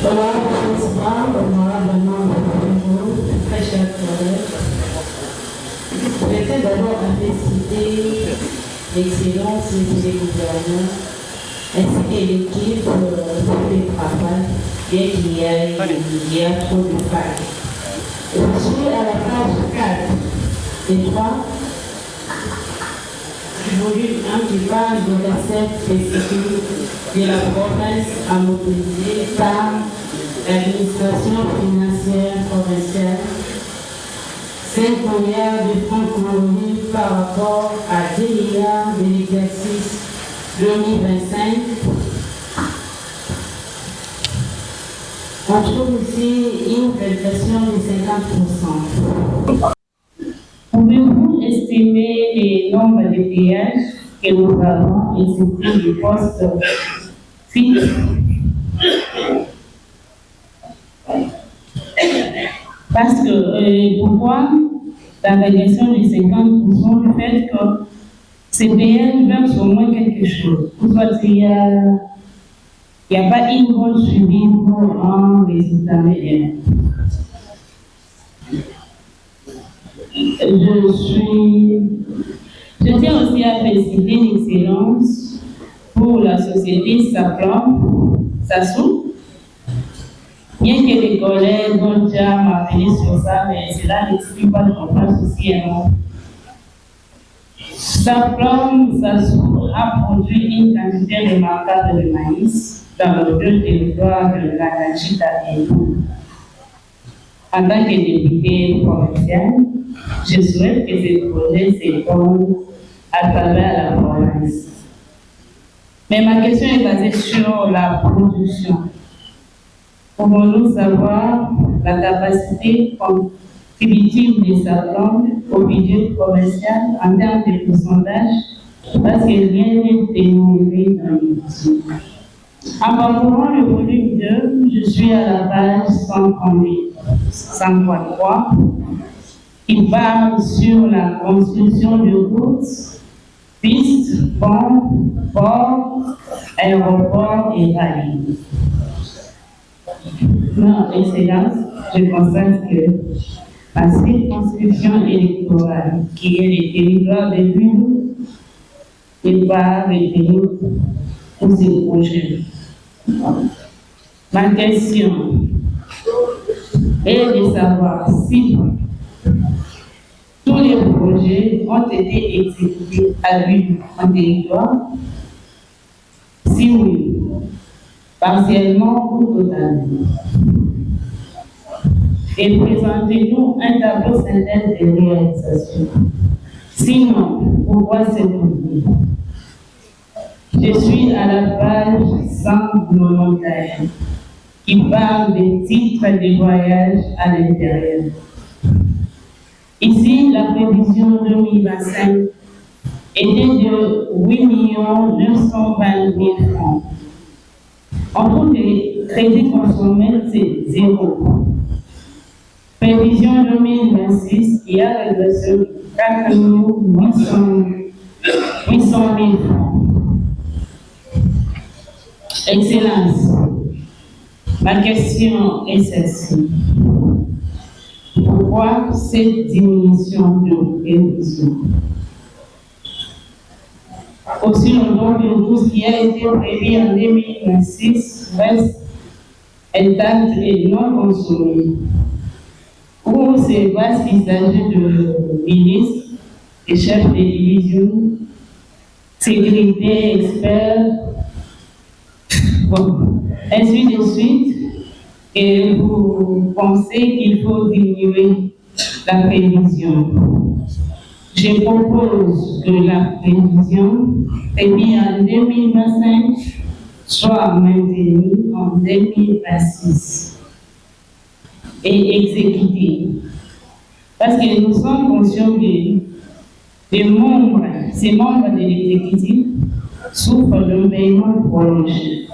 Président, honorable membre du bureau, très chers collègues, je vais d'abord féliciter l'excellence du gouvernement ainsi que l'équipe pour le travail, bien qu'il y a trop de travail. Je suis à la page 4 et 3 du volume 1 qui parle de l'accès spécifique de la province à mobiliser par l'administration financière provinciale 5 milliards de francs congolais par rapport à 10 milliards de l'exercice 2025. On trouve aussi une validation de 50%. Pouvez-vous estimer les nombres de péages que nous avons exécutés du poste fixe? Parce que pourquoi la validation de 50% du fait que ces péages versent au moins quelque chose? Soit il n'y a pas une bonne suivi pour un résultat meilleur. Je tiens aussi à féliciter l'excellence pour la société Sassou. Bien que les collègues ont déjà m'appelé sur ça, mais cela n'explique pas de confiance aussi. Sassou a produit une quantité remarquable de maïs dans le deux territoires de la Kachita et nous. En tant que député provincial, je souhaite que ce projet s'étende à travers la province. Mais ma question est basée sur la production. Pouvons-nous savoir la capacité contributive des Sablons au budget provincial en termes de pourcentage, parce que rien n'est énuméré dans le budget. En parcourant le volume 2, je suis à la page 133. Il parle sur la construction de routes, pistes, ponts, ports, aéroports et rails. Non, Excellence, je constate que la circonscription électorale, qui est le territoire de l'Union, n'est pas retenue pour ces projets. Ma question est de savoir si tous les projets ont été exécutés à l'Union en territoire. Si oui, partiellement ou totalement. Et présentez-nous un tableau synthèse de réalisation. Sinon, pourquoi c'est publié? Je suis à la page 191 qui parle des titres de voyage à l'intérieur. Ici, la prévision 2025 était de 8 920 000 francs. En tout, les crédits consommés, c'est 0. Prévision 2026, il y a régression de 4 800 000 francs. Excellence, ma question est celle-ci. Pourquoi cette diminution de prévision? Aussi longtemps que tout ce qui a été prévu en 2026 reste intact et non consommé. Ou c'est parce qu'il s'agit de ministres, de chefs de division, sécurité, experts, bon, ainsi de suite, et vous pensez qu'il faut diminuer la prévision. Je propose que la prévision prévue en 2025 soit maintenue en 2026 et exécutée. Parce que nous sommes conscients que ces membres de l'exécutif souffrent d'un paiement prolongé.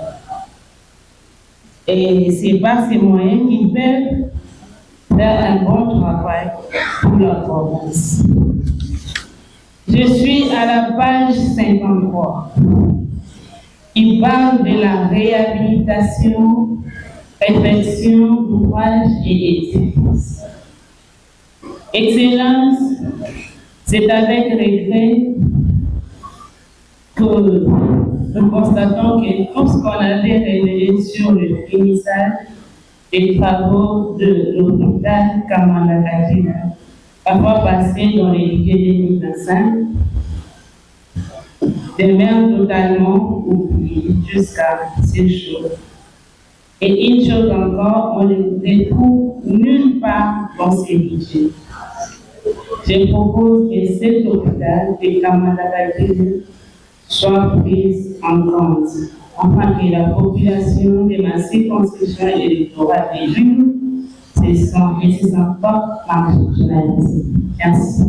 Et c'est par ces moyens qu'ils peuvent faire un bon travail pour la province. Je suis à la page 53. Il parle de la réhabilitation réflexion, ouvrage et édifice. Excellence, c'est avec regret que nous constatons que tout ce qu'on avait révélé sur le finissage des travaux de l'hôpital Kamala Kadina, parfois passé dans les budgets 2025, demeure totalement oublié jusqu'à ces jours. Et une chose encore, on ne les trouve nulle part dans ces budgets. Je propose que cet hôpital de Kamala Kadina soit prise en compte, afin que la population de ma circonscription électorale des Jules se sent pas marginalisée. Merci.